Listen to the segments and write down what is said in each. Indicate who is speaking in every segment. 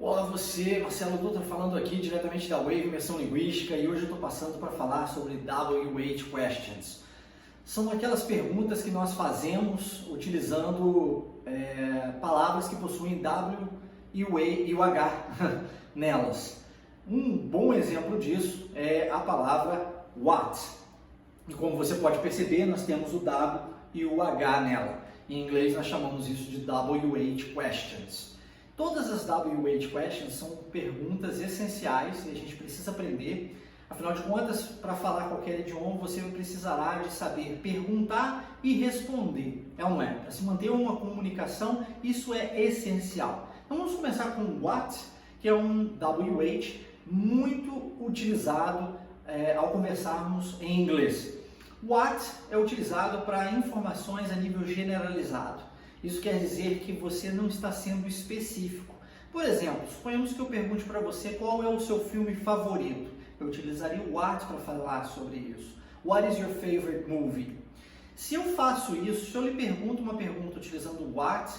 Speaker 1: Olá você, Marcelo Dutra falando aqui diretamente da Wave Imersão Linguística e hoje eu estou passando para falar sobre WH Questions. São aquelas perguntas que nós fazemos utilizando palavras que possuem W e o H nelas. Um bom exemplo disso é a palavra what. E como você pode perceber, nós temos o W e o H nela. Em inglês nós chamamos isso de WH Questions. Todas as WH Questions são perguntas essenciais e a gente precisa aprender. Afinal de contas, para falar qualquer idioma, você precisará de saber perguntar e responder. É ou não é? Para se manter uma comunicação, isso é essencial. Então vamos começar com what, que é um WH muito utilizado ao conversarmos em inglês. What é utilizado para informações a nível generalizado. Isso quer dizer que você não está sendo específico. Por exemplo, suponhamos que eu pergunte para você qual é o seu filme favorito. Eu utilizaria o what para falar sobre isso. What is your favorite movie? Se eu faço isso, se eu lhe pergunto uma pergunta utilizando o what,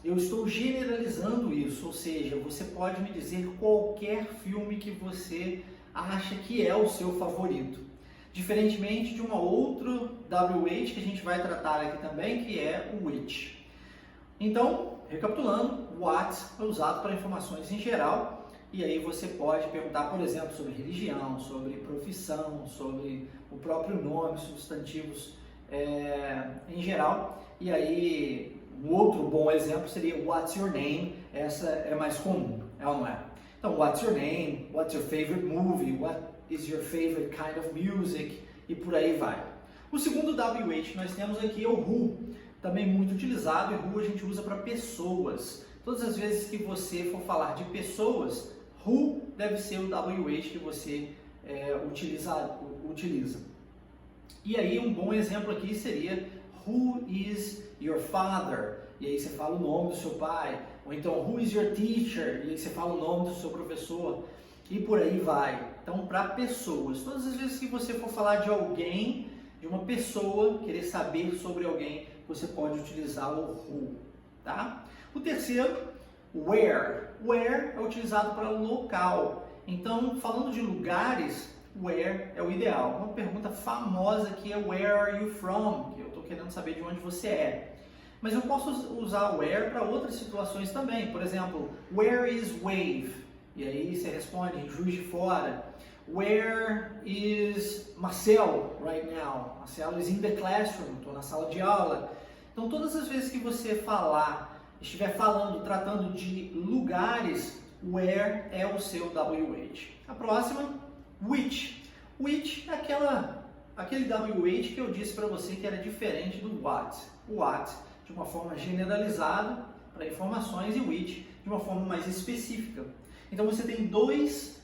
Speaker 1: eu estou generalizando isso, ou seja, você pode me dizer qualquer filme que você acha que é o seu favorito. Diferentemente de uma outra WH que a gente vai tratar aqui também, que é o which. Então, recapitulando, what é usado para informações em geral, e aí você pode perguntar, por exemplo, sobre religião, sobre profissão, sobre o próprio nome, substantivos em geral. E aí, um outro bom exemplo seria what's your name, essa é mais comum, é ou não é? Então, what's your name, what's your favorite movie, what is your favorite kind of music, e por aí vai. O segundo WH que nós temos aqui é o who, também muito utilizado, e who a gente usa para pessoas. Todas as vezes que você for falar de pessoas, who deve ser o WH que você utiliza. E aí um bom exemplo aqui seria who is your father? E aí você fala o nome do seu pai. Ou então who is your teacher? E aí você fala o nome do seu professor. E por aí vai. Então, para pessoas, todas as vezes que você for falar de alguém, de uma pessoa, querer saber sobre alguém, você pode utilizar o who, tá? O terceiro, where. Where é utilizado para local. Então, falando de lugares, where é o ideal. Uma pergunta famosa aqui é where are you from? Que eu estou querendo saber de onde você é. Mas eu posso usar where para outras situações também. Por exemplo, where is Wave? E aí você responde em Juiz de Fora. Where is Marcel right now? Marcel is in the classroom. Estou na sala de aula. Então, todas as vezes que você estiver falando, tratando de lugares, where é o seu WH. A próxima, which. Which é aquele WH que eu disse para você que era diferente do what. O what, de uma forma generalizada, para informações, e which, de uma forma mais específica. Então, você tem duas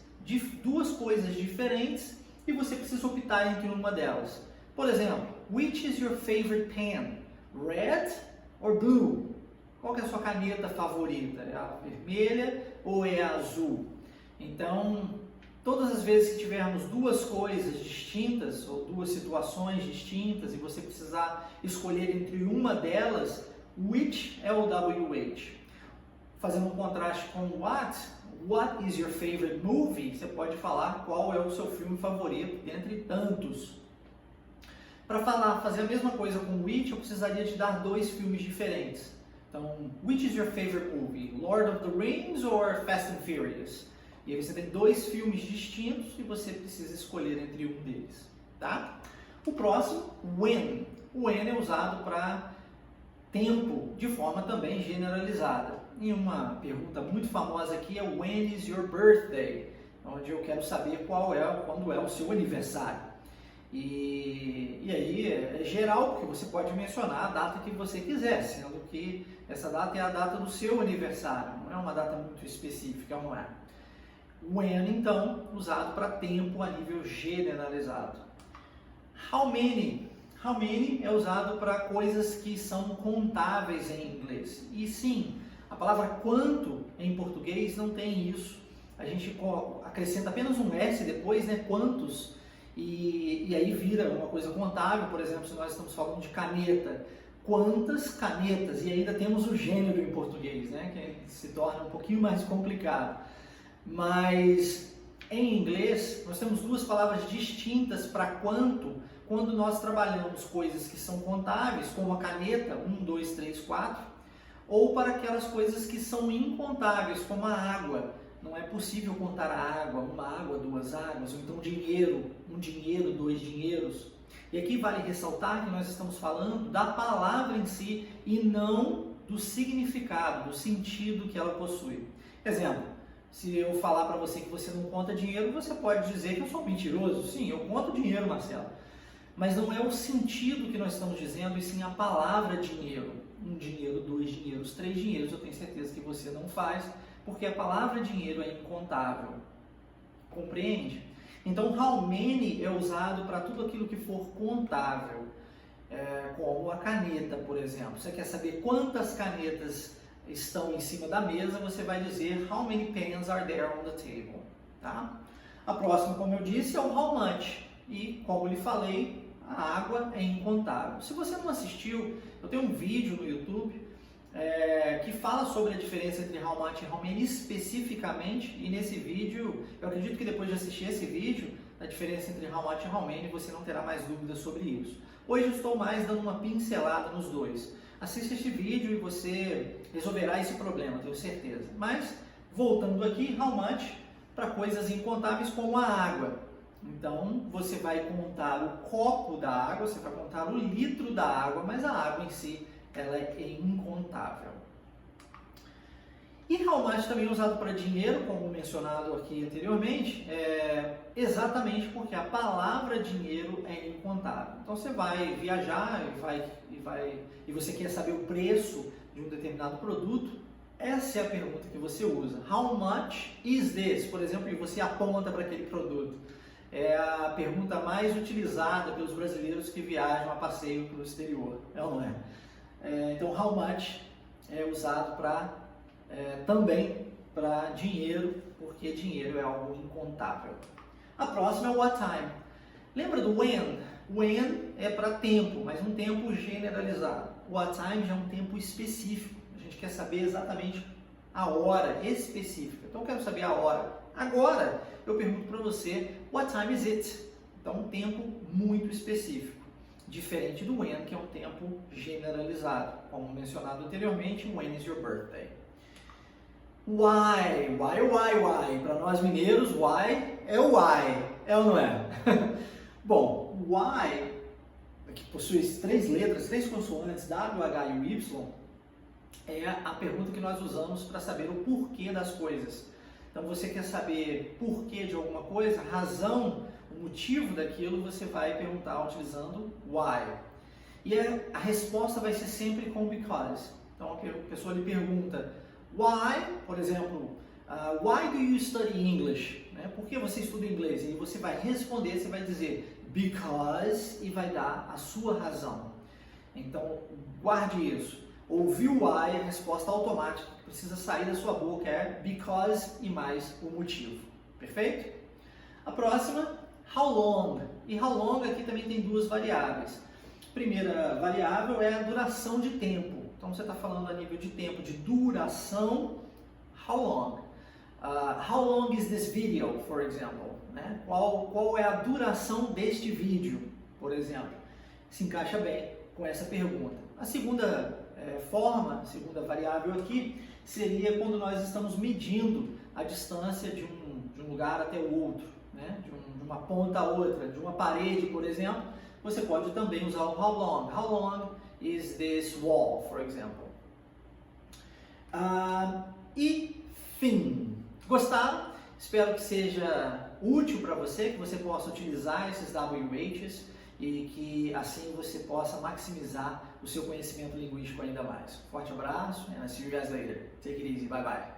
Speaker 1: coisas diferentes e você precisa optar entre uma delas. Por exemplo, which is your favorite pen? Red or blue? Qual que é a sua caneta favorita? É a vermelha ou é a azul? Então, todas as vezes que tivermos duas coisas distintas ou duas situações distintas e você precisar escolher entre uma delas, which é o WH. Fazendo um contraste com what is your favorite movie? Você pode falar qual é o seu filme favorito dentre tantos. Para fazer a mesma coisa com which, eu precisaria te dar dois filmes diferentes. Então, which is your favorite movie? Lord of the Rings or Fast and Furious? E aí você tem dois filmes distintos e você precisa escolher entre um deles, tá? O próximo, when. O when é usado para tempo de forma também generalizada. E uma pergunta muito famosa aqui é when is your birthday? Onde eu quero saber quando é o seu aniversário. E aí é geral, porque você pode mencionar a data que você quiser, sendo que essa data é a data do seu aniversário, não é uma data muito específica, não é? When, então, usado para tempo a nível generalizado. How many? How many é usado para coisas que são contáveis em inglês. E sim, a palavra quanto em português não tem isso. A gente acrescenta apenas um S depois, né? Quantos? E aí vira uma coisa contável. Por exemplo, se nós estamos falando de caneta, quantas canetas, e ainda temos o gênero em português, né, que se torna um pouquinho mais complicado. Mas em inglês nós temos duas palavras distintas para quando nós trabalhamos coisas que são contáveis, como a caneta, 1, 2, 3, 4, ou para aquelas coisas que são incontáveis, como a água. Não é possível contar a água, uma água, duas águas, ou então dinheiro, um dinheiro, dois dinheiros. E aqui vale ressaltar que nós estamos falando da palavra em si e não do significado, do sentido que ela possui. Exemplo, se eu falar para você que você não conta dinheiro, você pode dizer que eu sou um mentiroso. Sim, eu conto dinheiro, Marcelo. Mas não é o sentido que nós estamos dizendo, e sim a palavra dinheiro. Um dinheiro, dois dinheiros, três dinheiros, eu tenho certeza que você não faz, porque a palavra dinheiro é incontável. Compreende? Então, how many é usado para tudo aquilo que for contável, como a caneta, por exemplo. Você quer saber quantas canetas estão em cima da mesa, você vai dizer how many pens are there on the table. Tá? A próxima, como eu disse, é o how much. E, como lhe falei, a água é incontável. Se você não assistiu, eu tenho um vídeo no YouTube que fala sobre a diferença entre how much e how many especificamente, e nesse vídeo, eu acredito que depois de assistir esse vídeo, a diferença entre how much e how many, você não terá mais dúvidas sobre isso. Hoje eu estou mais dando uma pincelada nos dois. Assista este vídeo e você resolverá esse problema, tenho certeza. Mas, voltando aqui, how much, para coisas incontáveis como a água. Então, você vai contar o copo da água, você vai contar o litro da água, mas a água em si, ela é incontável. E how much também é usado para dinheiro, como mencionado aqui anteriormente, exatamente porque a palavra dinheiro é incontável. Então você vai viajar e você quer saber o preço de um determinado produto, essa é a pergunta que você usa. How much is this? Por exemplo, e você aponta para aquele produto. É a pergunta mais utilizada pelos brasileiros que viajam a passeio pelo exterior, é ou não é? Então, how much é usado também para dinheiro, porque dinheiro é algo incontável. A próxima é o what time. Lembra do when? When é para tempo, mas um tempo generalizado. O what time já é um tempo específico. A gente quer saber exatamente a hora específica. Então, eu quero saber a hora. Agora, eu pergunto para você, what time is it? Então, um tempo muito específico. Diferente do when, que é um tempo generalizado. Como mencionado anteriormente, when is your birthday? Why? Para nós mineiros, why é o why, é ou não é? Bom, why, que possui três letras, três consoantes, W, H e o Y, é a pergunta que nós usamos para saber o porquê das coisas. Então, você quer saber porquê de alguma coisa, razão, o motivo daquilo, você vai perguntar utilizando why. E a resposta vai ser sempre com because. Então, a pessoa lhe pergunta why, por exemplo, why do you study English? Né? Por que você estuda inglês? E você vai responder, você vai dizer because e vai dar a sua razão. Então, guarde isso. Ouviu why, a resposta automática que precisa sair da sua boca é because e mais o motivo. Perfeito? A próxima, how long. E how long aqui também tem duas variáveis. A primeira variável é a duração de tempo. Então você está falando a nível de tempo, de duração, how long. How long is this video, for example? Né? Qual é a duração deste vídeo, por exemplo? Se encaixa bem com essa pergunta. A segunda a segunda variável aqui, seria quando nós estamos medindo a distância de um lugar até o outro, né? de uma ponta a outra, de uma parede, por exemplo. Você pode também usar o how long. How long is this wall, for example? E fim. Gostaram? Espero que seja útil para você, que você possa utilizar esses WHs e que assim você possa maximizar o seu conhecimento linguístico ainda mais. Forte abraço and I'll see you guys later. Take it easy. Bye bye.